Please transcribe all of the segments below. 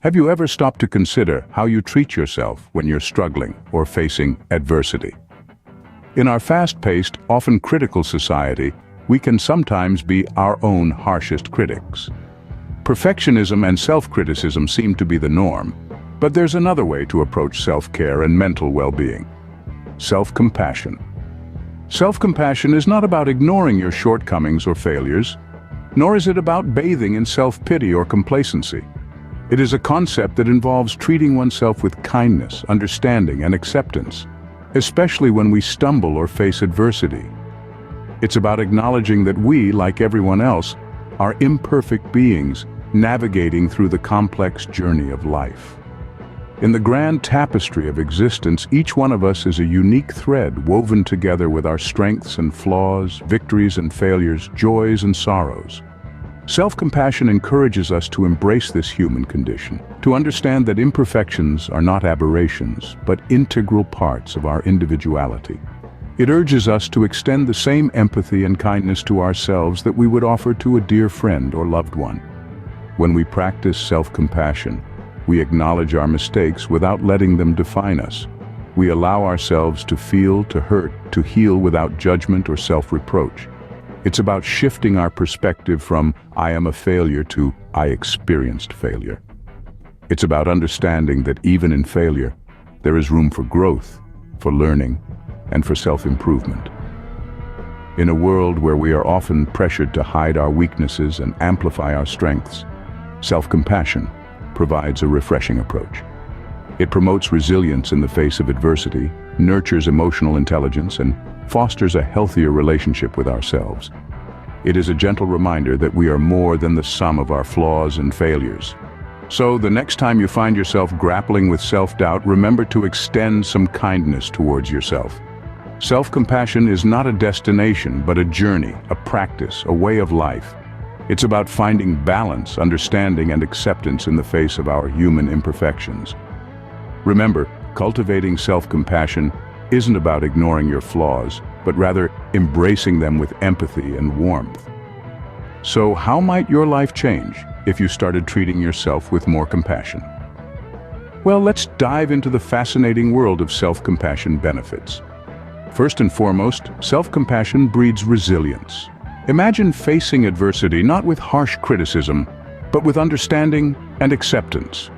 Have you ever stopped to consider how you treat yourself when you're struggling or facing adversity? In our fast-paced, often critical society, we can sometimes be our own harshest critics. Perfectionism and self-criticism seem to be the norm, but there's another way to approach self-care and mental well-being. Self-compassion. Self-compassion is not about ignoring your shortcomings or failures, nor is it about bathing in self-pity or complacency. It is a concept that involves treating oneself with kindness, understanding, and acceptance, especially when we stumble or face adversity. It's about acknowledging that we, like everyone else, are imperfect beings navigating through the complex journey of life. In the grand tapestry of existence, each one of us is a unique thread woven together with our strengths and flaws, victories and failures, joys and sorrows. Self-compassion encourages us to embrace this human condition, to understand that imperfections are not aberrations, but integral parts of our individuality. It urges us to extend the same empathy and kindness to ourselves that we would offer to a dear friend or loved one. When we practice self-compassion, we acknowledge our mistakes without letting them define us. We allow ourselves to feel, to hurt, to heal without judgment or self-reproach. It's about shifting our perspective from "I am a failure" to "I experienced failure." It's about understanding that even in failure, there is room for growth, for learning, and for self-improvement. In a world where we are often pressured to hide our weaknesses and amplify our strengths, self-compassion provides a refreshing approach. It promotes resilience in the face of adversity, nurtures emotional intelligence, and fosters a healthier relationship with ourselves. It is a gentle reminder that we are more than the sum of our flaws and failures. So, the next time you find yourself grappling with self-doubt, remember to extend some kindness towards yourself. Self-compassion is not a destination, but a journey, a practice, a way of life. It's about finding balance, understanding, and acceptance in the face of our human imperfections. Remember, cultivating self-compassion isn't about ignoring your flaws, but rather embracing them with empathy and warmth. So how might your life change if you started treating yourself with more compassion? Well, let's dive into the fascinating world of self-compassion benefits. First and foremost, self-compassion breeds resilience. Imagine facing adversity not with harsh criticism, but with understanding and acceptance.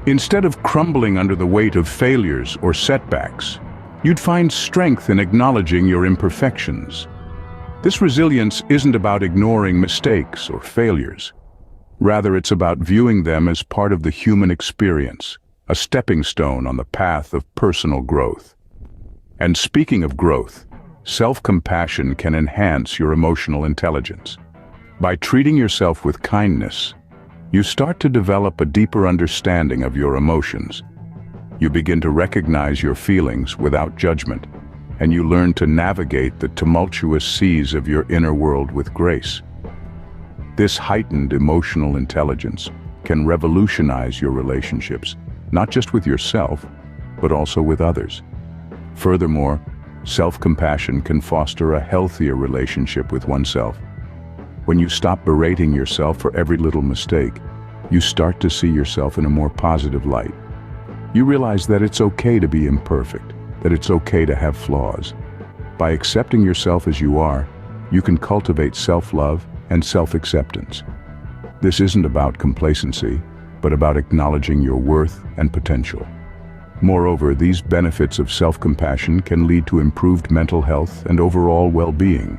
Instead of crumbling under the weight of failures or setbacks, you'd find strength in acknowledging your imperfections. This resilience isn't about ignoring mistakes or failures. Rather, it's about viewing them as part of the human experience, a stepping stone on the path of personal growth. And speaking of growth, self-compassion can enhance your emotional intelligence. By treating yourself with kindness, you start to develop a deeper understanding of your emotions. You begin to recognize your feelings without judgment, and you learn to navigate the tumultuous seas of your inner world with grace. This heightened emotional intelligence can revolutionize your relationships, not just with yourself, but also with others. Furthermore, self-compassion can foster a healthier relationship with oneself. When you stop berating yourself for every little mistake, you start to see yourself in a more positive light. You realize that it's okay to be imperfect, that it's okay to have flaws. By accepting yourself as you are, you can cultivate self-love and self-acceptance. This isn't about complacency, but about acknowledging your worth and potential. Moreover, these benefits of self-compassion can lead to improved mental health and overall well-being.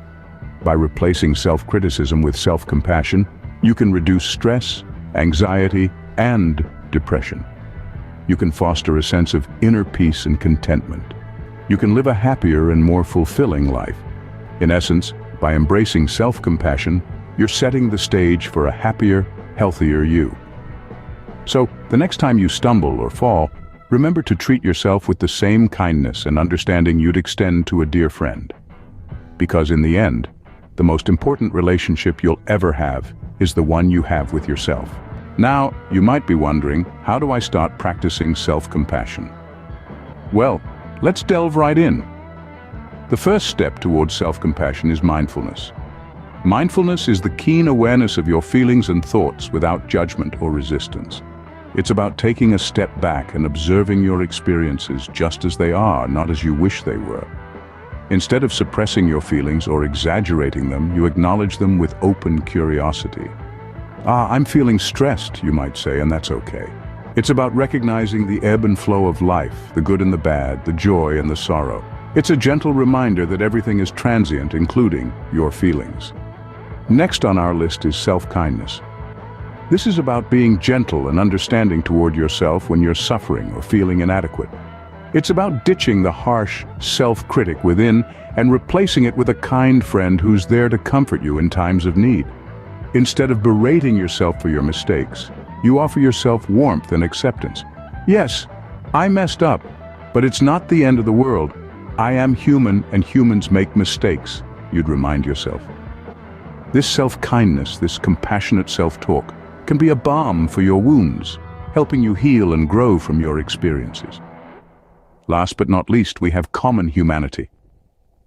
By replacing self-criticism with self-compassion, you can reduce stress, anxiety, and depression. You can foster a sense of inner peace and contentment. You can live a happier and more fulfilling life. In essence, by embracing self-compassion, you're setting the stage for a happier, healthier you. So, the next time you stumble or fall, remember to treat yourself with the same kindness and understanding you'd extend to a dear friend. Because in the end, the most important relationship you'll ever have is the one you have with yourself. Now, you might be wondering, how do I start practicing self-compassion? Well, let's delve right in. The first step towards self-compassion is mindfulness. Mindfulness is the keen awareness of your feelings and thoughts without judgment or resistance. It's about taking a step back and observing your experiences just as they are, not as you wish they were. Instead of suppressing your feelings or exaggerating them, you acknowledge them with open curiosity. I'm feeling stressed, you might say, and that's okay. It's about recognizing the ebb and flow of life, the good and the bad, the joy and the sorrow. It's a gentle reminder that everything is transient, including your feelings. Next on our list is self-kindness. This is about being gentle and understanding toward yourself when you're suffering or feeling inadequate. It's about ditching the harsh self-critic within and replacing it with a kind friend who's there to comfort you in times of need. Instead of berating yourself for your mistakes, you offer yourself warmth and acceptance. Yes, I messed up, but it's not the end of the world. I am human and humans make mistakes, you'd remind yourself. This self-kindness, this compassionate self-talk, can be a balm for your wounds, helping you heal and grow from your experiences. Last but not least, we have common humanity.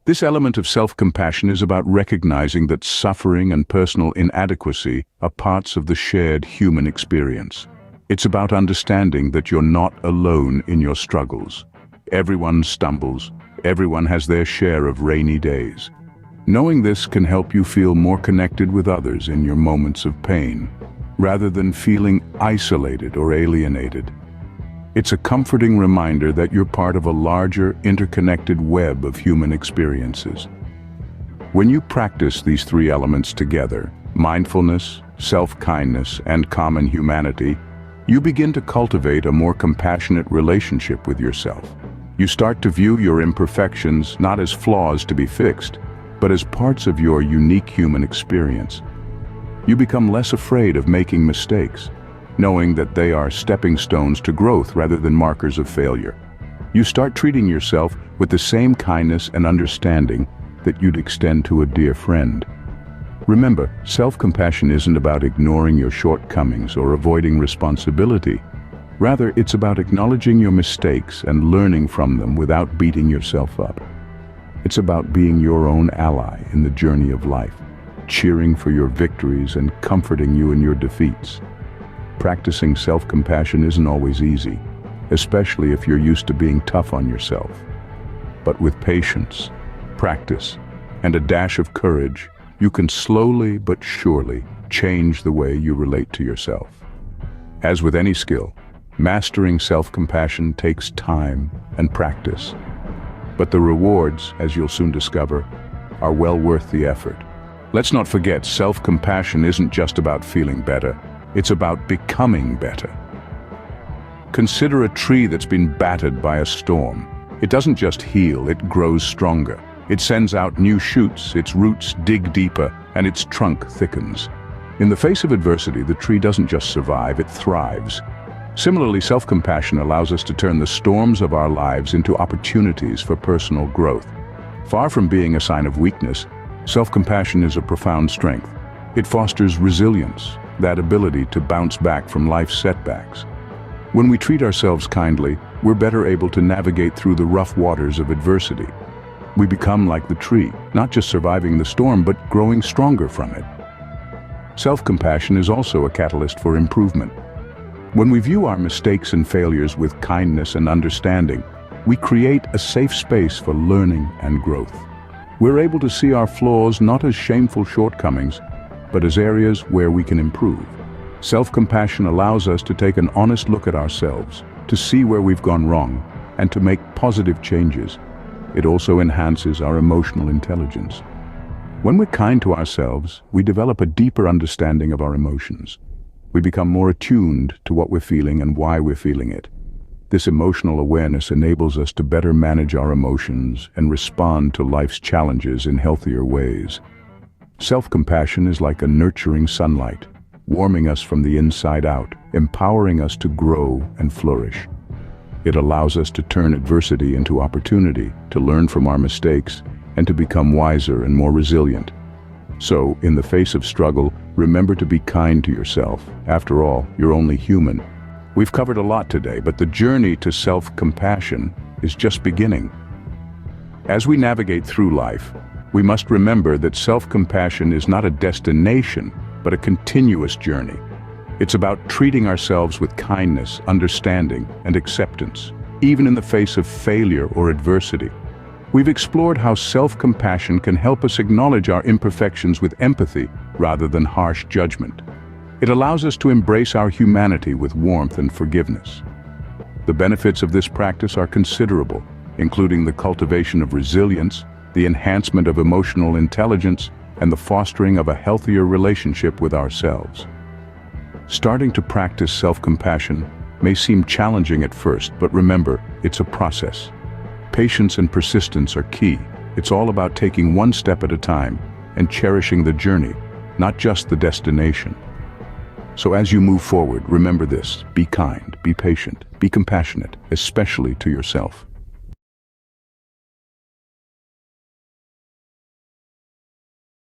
This element of self-compassion is about recognizing that suffering and personal inadequacy are parts of the shared human experience. It's about understanding that you're not alone in your struggles. Everyone stumbles, everyone has their share of rainy days. Knowing this can help you feel more connected with others in your moments of pain, rather than feeling isolated or alienated. It's a comforting reminder that you're part of a larger, interconnected web of human experiences. When you practice these three elements together, mindfulness, self-kindness, and common humanity, you begin to cultivate a more compassionate relationship with yourself. You start to view your imperfections not as flaws to be fixed, but as parts of your unique human experience. You become less afraid of making mistakes, knowing that they are stepping stones to growth rather than markers of failure. You start treating yourself with the same kindness and understanding that you'd extend to a dear friend. Remember, self-compassion isn't about ignoring your shortcomings or avoiding responsibility. Rather, it's about acknowledging your mistakes and learning from them without beating yourself up. It's about being your own ally in the journey of life, cheering for your victories and comforting you in your defeats. Practicing self-compassion isn't always easy, especially if you're used to being tough on yourself. But with patience, practice, and a dash of courage, you can slowly but surely change the way you relate to yourself. As with any skill, mastering self-compassion takes time and practice. But the rewards, as you'll soon discover, are well worth the effort. Let's not forget, self-compassion isn't just about feeling better, it's about becoming better. Consider a tree that's been battered by a storm. It doesn't just heal, it grows stronger. It sends out new shoots, its roots dig deeper, and its trunk thickens. In the face of adversity, the tree doesn't just survive, it thrives. Similarly, self-compassion allows us to turn the storms of our lives into opportunities for personal growth. Far from being a sign of weakness, self-compassion is a profound strength. It fosters resilience, that ability to bounce back from life's setbacks. When we treat ourselves kindly, we're better able to navigate through the rough waters of adversity. We become like the tree, not just surviving the storm, but growing stronger from it. Self-compassion is also a catalyst for improvement. When we view our mistakes and failures with kindness and understanding, we create a safe space for learning and growth. We're able to see our flaws not as shameful shortcomings, but as areas where we can improve. Self-compassion allows us to take an honest look at ourselves, to see where we've gone wrong, and to make positive changes. It also enhances our emotional intelligence. When we're kind to ourselves, we develop a deeper understanding of our emotions. We become more attuned to what we're feeling and why we're feeling it. This emotional awareness enables us to better manage our emotions and respond to life's challenges in healthier ways. Self-compassion is like a nurturing sunlight, warming us from the inside out, empowering us to grow and flourish. It allows us to turn adversity into opportunity, to learn from our mistakes, and to become wiser and more resilient. So, in the face of struggle, remember to be kind to yourself. After all, you're only human. We've covered a lot today, but the journey to self-compassion is just beginning. As we navigate through life, we must remember that self-compassion is not a destination, but a continuous journey. It's about treating ourselves with kindness, understanding, and acceptance, even in the face of failure or adversity. We've explored how self-compassion can help us acknowledge our imperfections with empathy rather than harsh judgment. It allows us to embrace our humanity with warmth and forgiveness. The benefits of this practice are considerable, including the cultivation of resilience, the enhancement of emotional intelligence, and the fostering of a healthier relationship with ourselves. Starting to practice self-compassion may seem challenging at first, but remember, it's a process. Patience and persistence are key. It's all about taking one step at a time and cherishing the journey, not just the destination. So as you move forward, remember this: be kind, be patient, be compassionate, especially to yourself.